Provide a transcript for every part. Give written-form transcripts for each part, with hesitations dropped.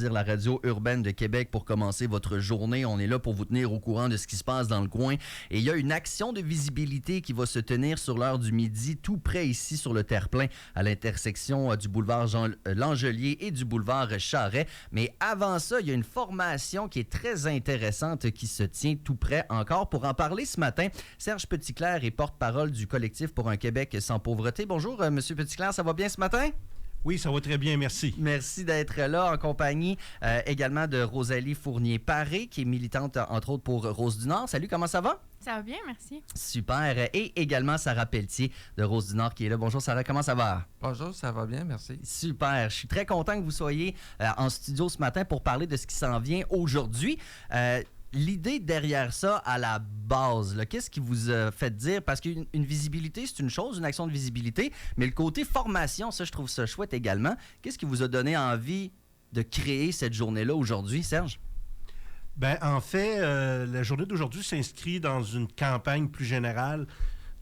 La radio urbaine de Québec pour commencer votre journée. On est là pour vous tenir au courant de ce qui se passe dans le coin. Et il y a une action de visibilité qui va se tenir sur l'heure du midi, tout près ici sur le terre-plein, à l'intersection du boulevard Langelier et du boulevard Charret. Mais avant ça, il y a une formation qui est très intéressante qui se tient tout près encore. Pour en parler ce matin, Serge Petitclerc est porte-parole du collectif pour un Québec sans pauvreté. Bonjour, Monsieur Petitclerc, ça va bien ce matin? Oui, ça va très bien, merci. Merci d'être là en compagnie également de Rosalie Fournier-Paré, qui est militante, entre autres, pour Rose du Nord. Salut, comment ça va? Ça va bien, merci. Super. Et également Sarah Pelletier de Rose du Nord qui est là. Bonjour Sarah, comment ça va? Bonjour, ça va bien, merci. Super. Je suis très content que vous soyez en studio ce matin pour parler de ce qui s'en vient aujourd'hui. L'idée derrière ça, à la base, qu'est-ce qui vous a fait dire? Parce qu'une visibilité, c'est une chose, une action de visibilité, mais le côté formation, ça, je trouve ça chouette également. Qu'est-ce qui vous a donné envie de créer cette journée-là aujourd'hui, Serge? Bien, en fait, la journée d'aujourd'hui s'inscrit dans une campagne plus générale.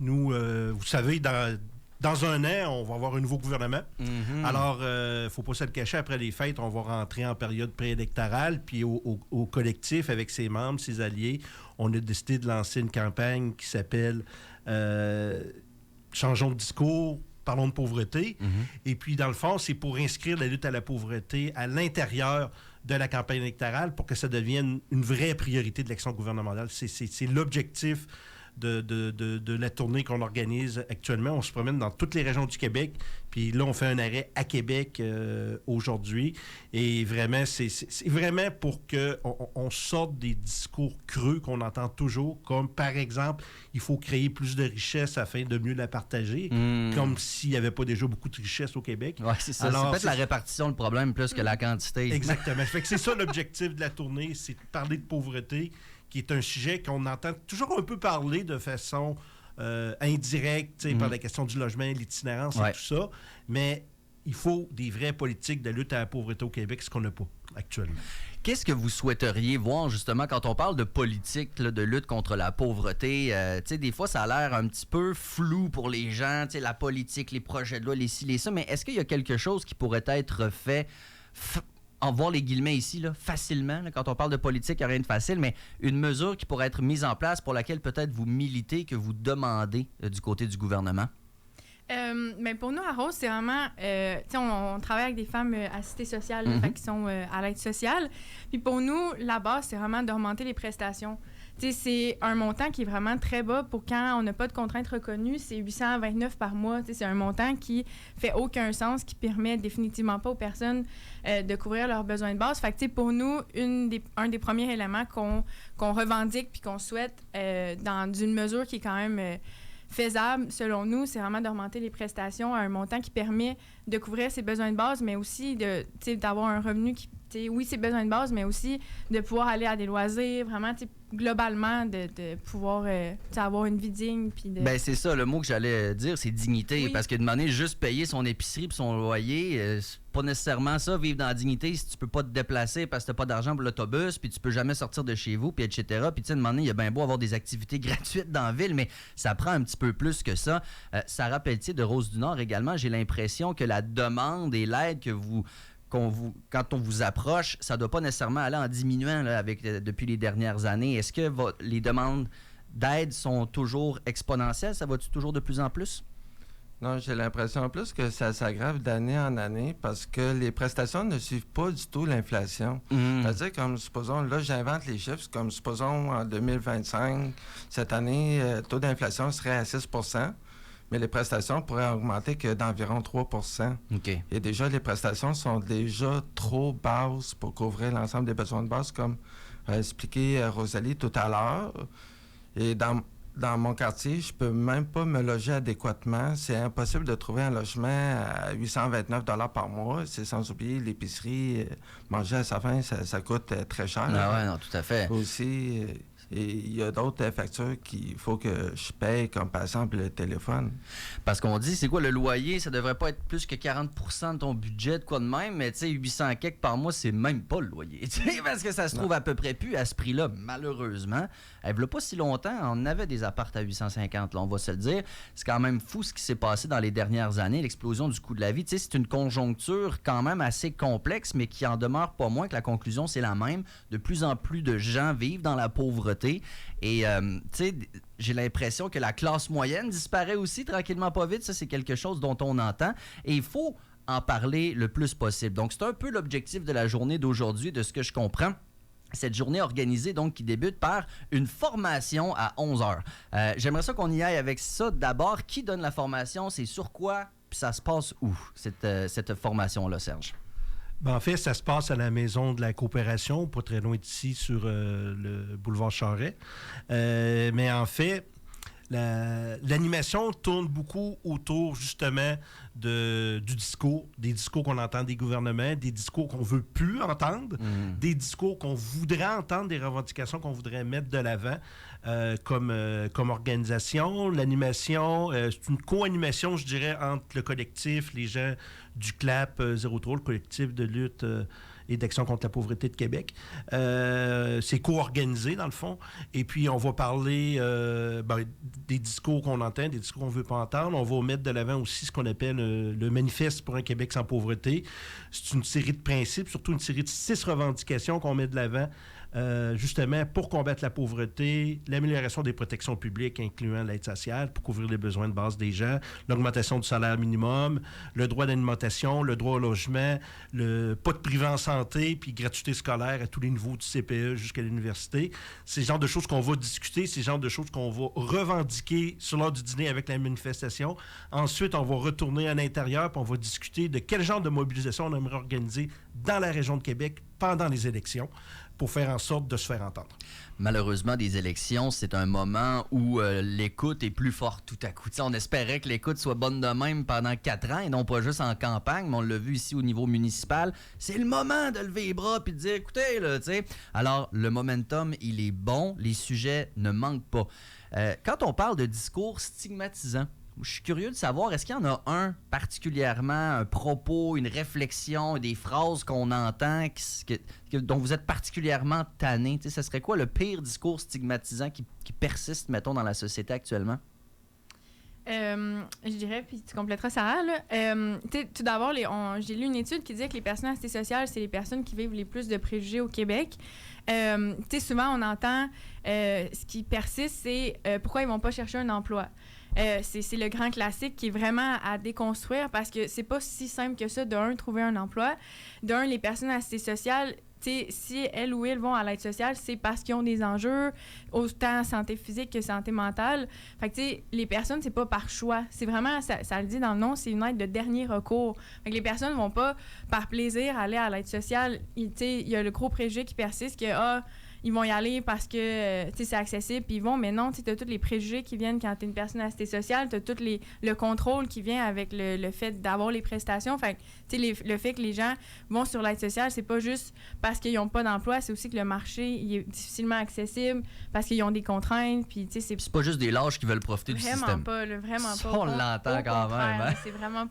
Nous, vous savez, dans un an, on va avoir un nouveau gouvernement. Mm-hmm. Alors, il ne faut pas se le cacher, après les fêtes, on va rentrer en période préélectorale. Puis au collectif, avec ses membres, ses alliés, on a décidé de lancer une campagne qui s'appelle Changeons de discours, parlons de pauvreté. Mm-hmm. Et puis, dans le fond, c'est pour inscrire la lutte à la pauvreté à l'intérieur de la campagne électorale pour que ça devienne une vraie priorité de l'action gouvernementale. C'est l'objectif de la tournée qu'on organise actuellement. On se promène dans toutes les régions du Québec, puis là, on fait un arrêt à Québec aujourd'hui. Et vraiment, c'est vraiment pour qu'on sorte des discours creux qu'on entend toujours, comme par exemple, il faut créer plus de richesses afin de mieux la partager, comme s'il n'y avait pas déjà beaucoup de richesses au Québec. Oui, c'est ça. Alors, c'est peut-être la répartition le problème plus que la quantité. Exactement. Fait que c'est ça l'objectif de la tournée, c'est de parler de pauvreté, qui est un sujet qu'on entend toujours un peu parler de façon indirecte, par la question du logement, l'itinérance et tout ça. Mais il faut des vraies politiques de lutte à la pauvreté au Québec, ce qu'on n'a pas actuellement. Qu'est-ce que vous souhaiteriez voir, justement, quand on parle de politique, de lutte contre la pauvreté? Des fois, ça a l'air un petit peu flou pour les gens, la politique, les projets de loi, les ci, les ça. Mais est-ce qu'il y a quelque chose qui pourrait être fait... en voir les guillemets ici, facilement. Quand on parle de politique, il n'y a rien de facile, mais une mesure qui pourrait être mise en place pour laquelle peut-être vous militez, que vous demandez du côté du gouvernement? Mais pour nous, à Rose, c'est vraiment... on travaille avec des femmes assistées sociales, qui sont à l'aide sociale. Puis pour nous, la base, c'est vraiment d'augmenter les prestations. C'est un montant qui est vraiment très bas pour quand on n'a pas de contrainte reconnue. C'est 829 par mois. C'est un montant qui fait aucun sens, qui permet définitivement pas aux personnes de couvrir leurs besoins de base. Fait que pour nous, un des premiers éléments qu'on revendique puis qu'on souhaite dans une mesure qui est quand même faisable, selon nous, c'est vraiment d'augmenter les prestations à un montant qui permet de couvrir ses besoins de base, mais aussi d'avoir un revenu qui, oui, ses besoins de base, mais aussi de pouvoir aller à des loisirs, vraiment, globalement, de pouvoir avoir une vie digne. Ben c'est ça, le mot que j'allais dire, c'est dignité. Oui. Parce que demander juste payer son épicerie et son loyer, c'est pas nécessairement ça, vivre dans la dignité, si tu peux pas te déplacer parce que t'as pas d'argent pour l'autobus, puis tu peux jamais sortir de chez vous, puis etc. Puis tu sais, demander, il y a bien beau avoir des activités gratuites dans la ville, mais ça prend un petit peu plus que ça. Sarah Pelletier de Rose du Nord également, j'ai l'impression que la demande et l'aide que quand on vous approche, ça ne doit pas nécessairement aller en diminuant depuis les dernières années. Est-ce que les demandes d'aide sont toujours exponentielles? Ça va-tu toujours de plus en plus? Non, j'ai l'impression en plus que ça s'aggrave d'année en année parce que les prestations ne suivent pas du tout l'inflation. C'est-à-dire, comme supposons, là, j'invente les chiffres, comme supposons en 2025, cette année, le taux d'inflation serait à 6 %. Mais les prestations pourraient augmenter que d'environ 3 %. Okay. Et déjà, les prestations sont déjà trop basses pour couvrir l'ensemble des besoins de base, comme a expliqué Rosalie tout à l'heure. Et dans mon quartier, je peux même pas me loger adéquatement. C'est impossible de trouver un logement à 829 $ par mois. C'est sans oublier l'épicerie. Manger à sa faim, ça coûte très cher. Ah ouais, non, tout à fait. Aussi... Et il y a d'autres factures qu'il faut que je paye, comme par exemple le téléphone. Parce qu'on dit, c'est quoi le loyer? Ça devrait pas être plus que 40 de ton budget, de quoi de même, mais tu sais, 800 quelques par mois, c'est même pas le loyer. Parce que ça se trouve à peu près plus à ce prix-là, malheureusement. Il n'y a pas si longtemps, on avait des apparts à 850, là, on va se le dire. C'est quand même fou ce qui s'est passé dans les dernières années, l'explosion du coût de la vie. Tu sais, c'est une conjoncture quand même assez complexe, mais qui en demeure pas moins que la conclusion, c'est la même. De plus en plus de gens vivent dans la pauvreté. Et, tu sais, j'ai l'impression que la classe moyenne disparaît aussi tranquillement pas vite. Ça, c'est quelque chose dont on entend. Et il faut en parler le plus possible. Donc, c'est un peu l'objectif de la journée d'aujourd'hui, de ce que je comprends. Cette journée organisée, donc, qui débute par une formation à 11h. J'aimerais ça qu'on y aille avec ça. D'abord, qui donne la formation? C'est sur quoi? Puis ça se passe où, cette formation-là, Serge? En fait, ça se passe à la Maison de la Coopération, pas très loin d'ici, sur le boulevard Charest. Mais en fait, l'animation tourne beaucoup autour, justement, du discours, des discours qu'on entend des gouvernements, des discours qu'on veut plus entendre, des discours qu'on voudrait entendre, des revendications qu'on voudrait mettre de l'avant comme organisation. L'animation, c'est une co-animation, je dirais, entre le collectif, les gens du CLAP Zéro Trop, le collectif de lutte et d'action contre la pauvreté de Québec. C'est co-organisé, dans le fond. Et puis, on va parler des discours qu'on entend, des discours qu'on ne veut pas entendre. On va mettre de l'avant aussi ce qu'on appelle le Manifeste pour un Québec sans pauvreté. C'est une série de principes, surtout une série de 6 revendications qu'on met de l'avant, justement pour combattre la pauvreté, l'amélioration des protections publiques, incluant l'aide sociale, pour couvrir les besoins de base des gens, l'augmentation du salaire minimum, le droit d'alimentation, le droit au logement, pas de privé en santé, puis gratuité scolaire à tous les niveaux du CPE jusqu'à l'université. C'est le genre de choses qu'on va discuter, c'est le genre de choses qu'on va revendiquer sur l'heure du dîner avec la manifestation. Ensuite, on va retourner à l'intérieur, puis on va discuter de quel genre de mobilisation on aimerait organiser dans la région de Québec pendant les élections, pour faire en sorte de se faire entendre. Malheureusement, des élections, c'est un moment où l'écoute est plus forte tout à coup. T'sais, on espérait que l'écoute soit bonne de même pendant 4 ans et non pas juste en campagne, mais on l'a vu ici au niveau municipal. C'est le moment de lever les bras et de dire, écoutez, là, tu sais. Alors, le momentum, il est bon, les sujets ne manquent pas. Quand on parle de discours stigmatisants, je suis curieux de savoir, est-ce qu'il y en a un particulièrement, un propos, une réflexion, des phrases qu'on entend dont vous êtes particulièrement tanné? Ce serait quoi le pire discours stigmatisant qui persiste, mettons, dans la société actuellement? Je dirais, puis tu compléteras Sarah, là. Tout d'abord, j'ai lu une étude qui disait que les personnes assistées sociales, c'est les personnes qui vivent les plus de préjugés au Québec. Souvent, on entend ce qui persiste, c'est pourquoi ils vont pas chercher un emploi. C'est le grand classique qui est vraiment à déconstruire parce que c'est pas si simple que ça, trouver un emploi. Les personnes assistées sociales, si elles ou ils vont à l'aide sociale, c'est parce qu'ils ont des enjeux, autant santé physique que santé mentale. Fait que, les personnes, c'est pas par choix. C'est vraiment, ça le dit dans le nom, c'est une aide de dernier recours. Fait que les personnes vont pas, par plaisir, aller à l'aide sociale. Il y a le gros préjugé qui persiste que, ils vont y aller parce que c'est accessible, puis ils vont, mais non, tu as tous les préjugés qui viennent quand tu es une personne assistée sociale, tu as tout le contrôle qui vient avec le fait d'avoir les prestations. Fait que, le fait que les gens vont sur l'aide sociale, c'est pas juste parce qu'ils n'ont pas d'emploi, c'est aussi que le marché il est difficilement accessible, parce qu'ils ont des contraintes, puis c'est pas juste des lâches qui veulent profiter du système. Vraiment ça, pas. On l'entend quand même. Hein? C'est vraiment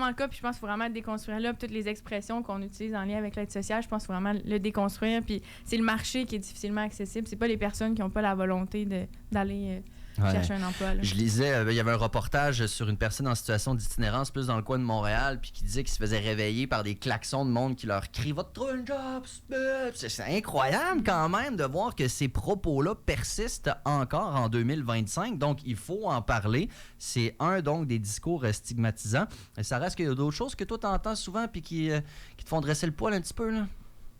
le cas, puis je pense qu'il faut vraiment déconstruire là, puis toutes les expressions qu'on utilise en lien avec l'aide sociale, je pense qu'il faut vraiment le déconstruire, puis c'est le marché qui est difficilement accessible. C'est pas les personnes qui n'ont pas la volonté d'aller chercher un emploi. Là. Je lisais, il y avait un reportage sur une personne en situation d'itinérance plus dans le coin de Montréal, puis qui disait qu'il se faisait réveiller par des klaxons de monde qui leur crient « Va te trouver un job! » C'est incroyable quand même de voir que ces propos-là persistent encore en 2025. Donc, il faut en parler. C'est donc des discours stigmatisants. Et ça reste qu'il y a d'autres choses que toi, tu entends souvent puis qui te font dresser le poil un petit peu, là.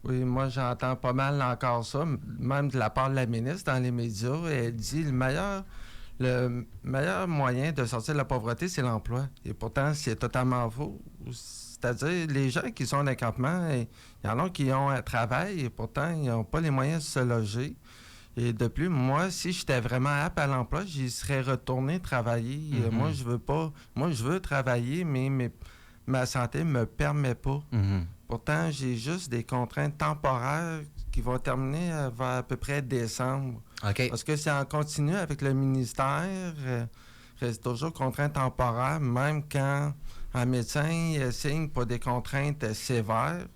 Oui, moi, j'entends pas mal encore ça, même de la part de la ministre dans les médias. Elle dit le meilleur moyen de sortir de la pauvreté, c'est l'emploi. Et pourtant, c'est totalement faux. C'est-à-dire, les gens qui sont en campement, il y en a qui ont un travail et pourtant, ils n'ont pas les moyens de se loger. Et de plus, moi, si j'étais vraiment apte à l'emploi, j'y serais retourné travailler. Mm-hmm. Moi, je veux pas. Moi, je veux travailler, mais ma santé me permet pas. Mm-hmm. Pourtant, j'ai juste des contraintes temporaires qui vont terminer vers à peu près décembre. OK. Parce que c'est en continu avec le ministère, c'est toujours contrainte temporaire, même quand un médecin signe pour des contraintes sévères,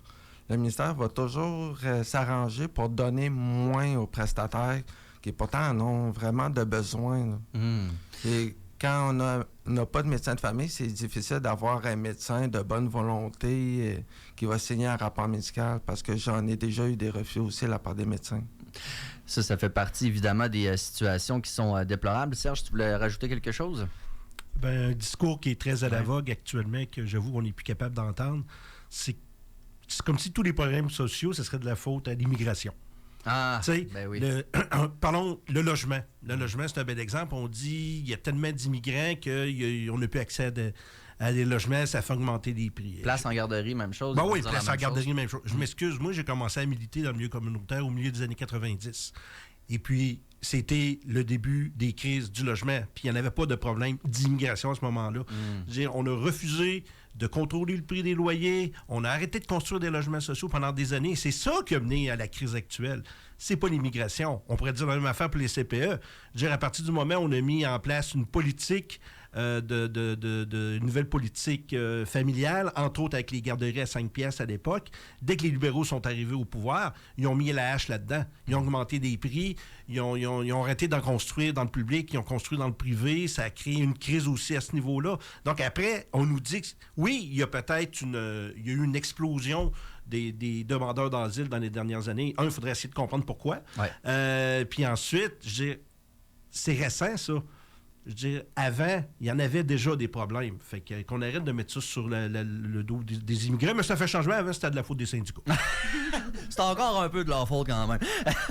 le ministère va toujours s'arranger pour donner moins aux prestataires qui pourtant en ont vraiment de besoin. Et quand on n'a pas de médecin de famille, c'est difficile d'avoir un médecin de bonne volonté qui va signer un rapport médical parce que j'en ai déjà eu des refus aussi de la part des médecins. Ça fait partie évidemment des situations qui sont déplorables. Serge, tu voulais rajouter quelque chose? Un discours qui est très à la vogue actuellement, que j'avoue qu'on n'est plus capable d'entendre, c'est comme si tous les problèmes sociaux, ce serait de la faute à l'immigration. Ah, ben oui. Parlons, le logement. Le logement, c'est un bel exemple. On dit qu'il y a tellement d'immigrants qu'on n'a plus accès à des logements, ça fait augmenter les prix. Place en garderie, même chose. Oui, place en garderie, même chose. Je m'excuse, moi, j'ai commencé à militer dans le milieu communautaire au milieu des années 90. Et puis, c'était le début des crises du logement. Puis, il n'y en avait pas de problème d'immigration à ce moment-là. Je veux dire, on a refusé de contrôler le prix des loyers. On a arrêté de construire des logements sociaux pendant des années. C'est ça qui a mené à la crise actuelle. C'est pas l'immigration. On pourrait dire la même affaire pour les CPE. Je veux dire, à partir du moment où on a mis en place une politique une nouvelle politique familiale, entre autres avec les garderies à 5 piastres à l'époque. Dès que les libéraux sont arrivés au pouvoir, ils ont mis la hache là-dedans. Ils ont augmenté des prix, ils ont arrêté d'en construire dans le public, ils ont construit dans le privé. Ça a créé une crise aussi à ce niveau-là. Donc après, on nous dit que oui, il y a peut-être il y a eu une explosion des demandeurs d'asile dans les dernières années. Il faudrait essayer de comprendre pourquoi. Ouais. Puis ensuite, c'est récent, ça. Je veux dire, avant, il y en avait déjà des problèmes. Fait qu'on arrête de mettre ça sur le dos des immigrants. Mais ça fait changement. Avant, c'était de la faute des syndicats. C'est encore un peu de leur faute quand même.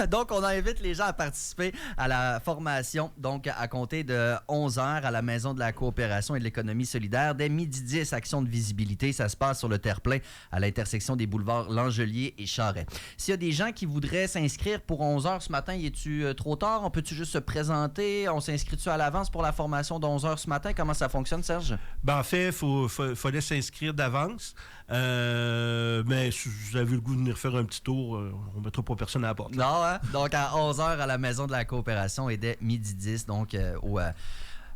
Donc, on invite les gens à participer à la formation, donc à compter de 11h à la Maison de la coopération et de l'économie solidaire. Dès 12h10, action de visibilité. Ça se passe sur le terre-plein à l'intersection des boulevards Langelier et Charest. S'il y a des gens qui voudraient s'inscrire pour 11h ce matin, y est-tu trop tard? On peut-tu juste se présenter? On s'inscrit-tu à l'avance pour la formation de 11h ce matin? Comment ça fonctionne, Serge? En fait, il fallait s'inscrire d'avance. Mais si vous avez le goût de venir faire un petit tour, on ne mettra pas personne à la porte. Non, hein? Donc à 11h à la Maison de la coopération et dès 12h10, donc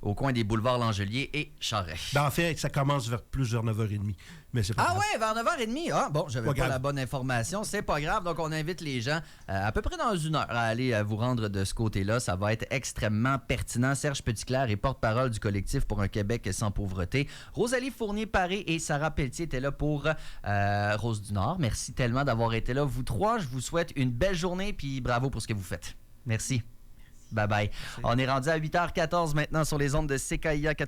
au coin des boulevards Langelier et Charest. En fait, ça commence vers 9h30. Mais c'est pas grave. Ouais, vers 9h30. Ah, bon, j'avais pas grave. la bonne information. C'est pas grave. Donc, on invite les gens à peu près dans 1 heure à aller vous rendre de ce côté-là. Ça va être extrêmement pertinent. Serge Petitclerc est porte-parole du collectif pour un Québec sans pauvreté. Rosalie Fournier-Paré et Sarah Pelletier étaient là pour Rose du Nord. Merci tellement d'avoir été là. Vous trois, je vous souhaite une belle journée puis bravo pour ce que vous faites. Merci. Bye-bye. On est rendu à 8h14 maintenant sur les ondes de CKIA 80.